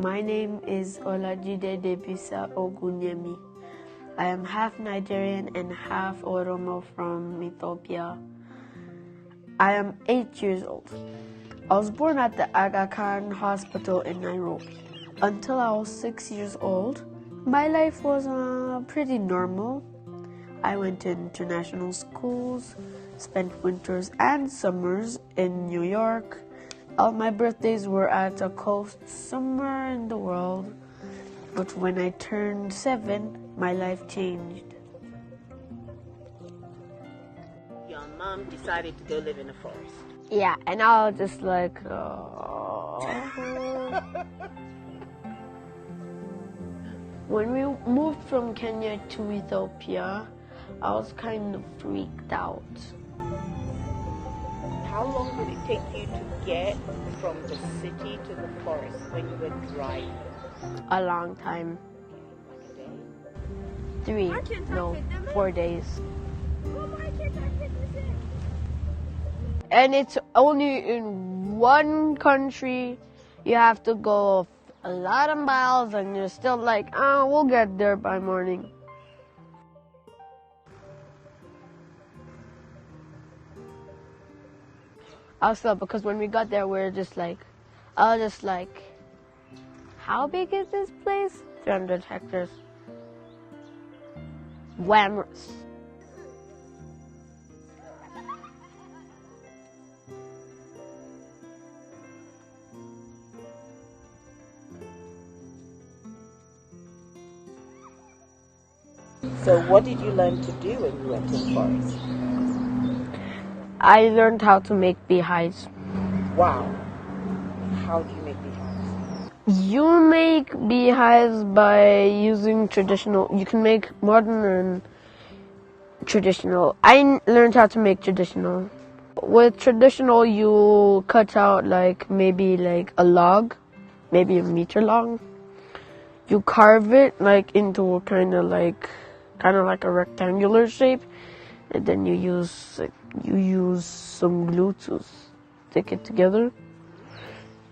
My name is Olajide Ogunyemi. I am half Nigerian and half Oromo from Ethiopia. I am 8 years old. I was born at the Aga Khan Hospital in Nairobi. Until I was 6 years old, my life was pretty normal. I went to international schools, spent winters and summers in New York. All my birthdays were at a coast somewhere in the world. But when I turned 7, my life changed. Your mom decided to go live in the forest. Yeah, and I was just like, oh. When we moved from Kenya to Ethiopia, I was kind of freaked out. How long did it take you to get from the city to the forest when you were driving? A long time. Like a day? 4 days. And it's only in one country. You have to go a lot of miles and you're still like, oh, we'll get there by morning. Also, because when we got there, I was just like, how big is this place? 300 hectares. Glamorous. So what did you learn to do when you went to the forest? I learned how to make beehives. Wow. How do you make beehives? You make beehives by using traditional. You can make modern and traditional. I learned how to make traditional. With traditional, you cut out maybe a log, maybe a meter long. You carve it into kind of like a rectangular shape, and then you use some glue to stick it together.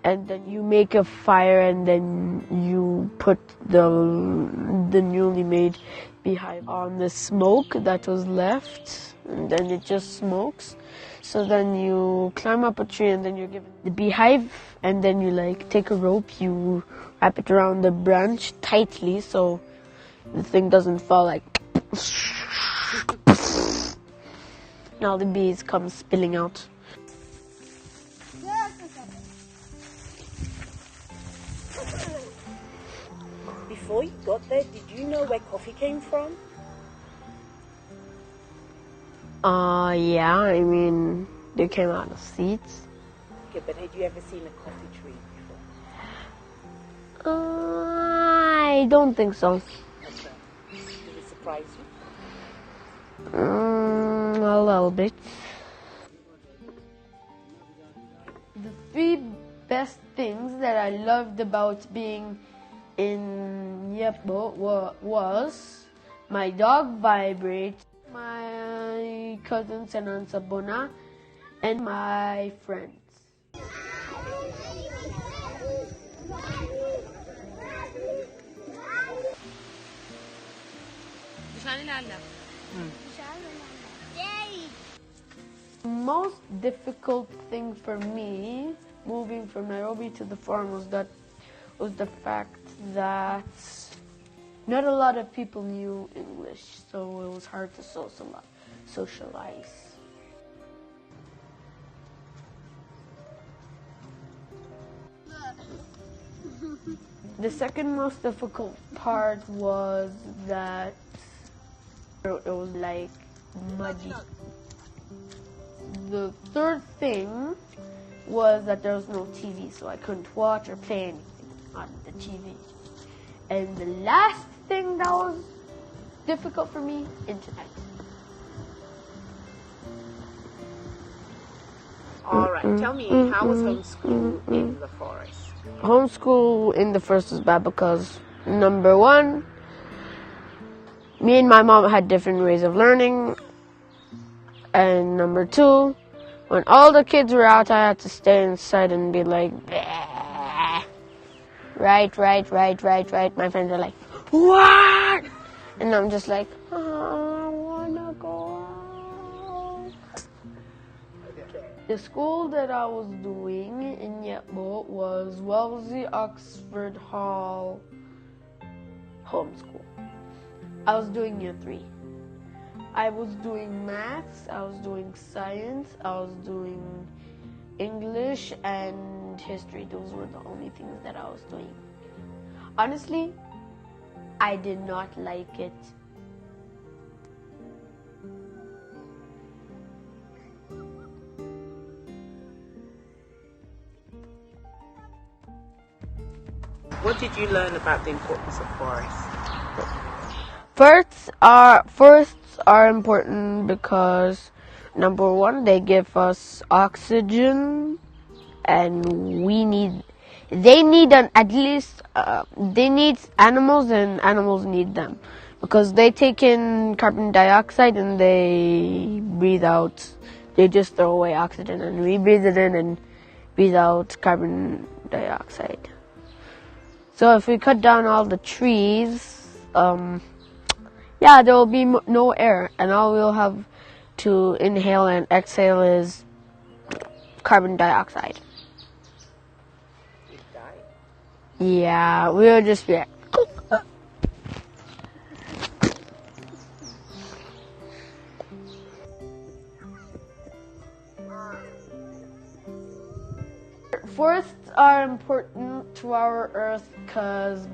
And then you make a fire, and then you put the newly made beehive on the smoke that was left, and then it just smokes. So then you climb up a tree, and then you're given the beehive, and then you take a rope, you wrap it around the branch tightly so the thing doesn't fall and all the bees come spilling out. Before you got there, did you know where coffee came from? Yeah, I mean, they came out of seeds. Okay, but had you ever seen a coffee tree before? I don't think so. Okay. Did it surprise you? A little bit. The 3 best things that I loved about being in Yepo was my dog Vibrate, my cousin Senan Sabona, and my friends. The most difficult thing for me moving from Nairobi to the farm was the fact that not a lot of people knew English, so it was hard to socialize. The second most difficult part was that it was muddy. The third thing was that there was no TV, so I couldn't watch or play anything on the TV. And the last thing that was difficult for me, internet. All right, tell me, how was homeschool in the forest? Homeschool in the first was bad because, number one, me and my mom had different ways of learning. And number two, when all the kids were out, I had to stay inside and be like, bleh. Right. My friends are like, what? And I'm just like, I wanna go out. The school that I was doing in Yetbo was Wellesley Oxford Hall Homeschool. I was doing year 3. I was doing maths, I was doing science, I was doing English and history. Those were the only things that I was doing. Honestly, I did not like it. What did you learn about the importance of forests? Forests are important because, number one, they give us oxygen, and they need animals, and animals need them because they take in carbon dioxide and they breathe out. They just throw away oxygen, and we breathe it in and breathe out carbon dioxide. So if we cut down all the trees, there will be no air, and all we'll have to inhale and exhale is carbon dioxide. You die. Yeah, we'll just be like, forests are important to our earth because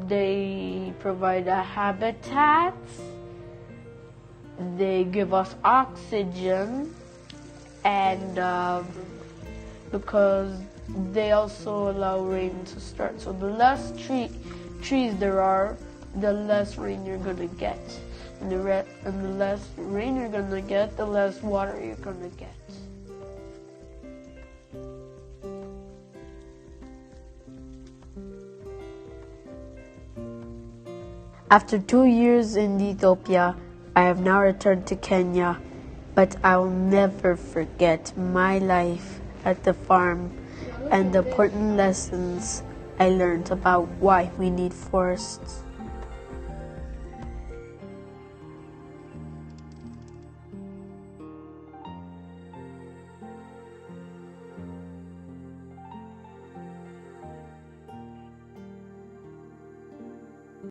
they provide a habitat, they give us oxygen, and because they also allow rain to start. So the less trees there are, the less rain you're gonna get. And the less rain you're gonna get, the less water you're gonna get. After 2 years in Ethiopia, I have now returned to Kenya, but I will never forget my life at the farm and the important lessons I learned about why we need forests.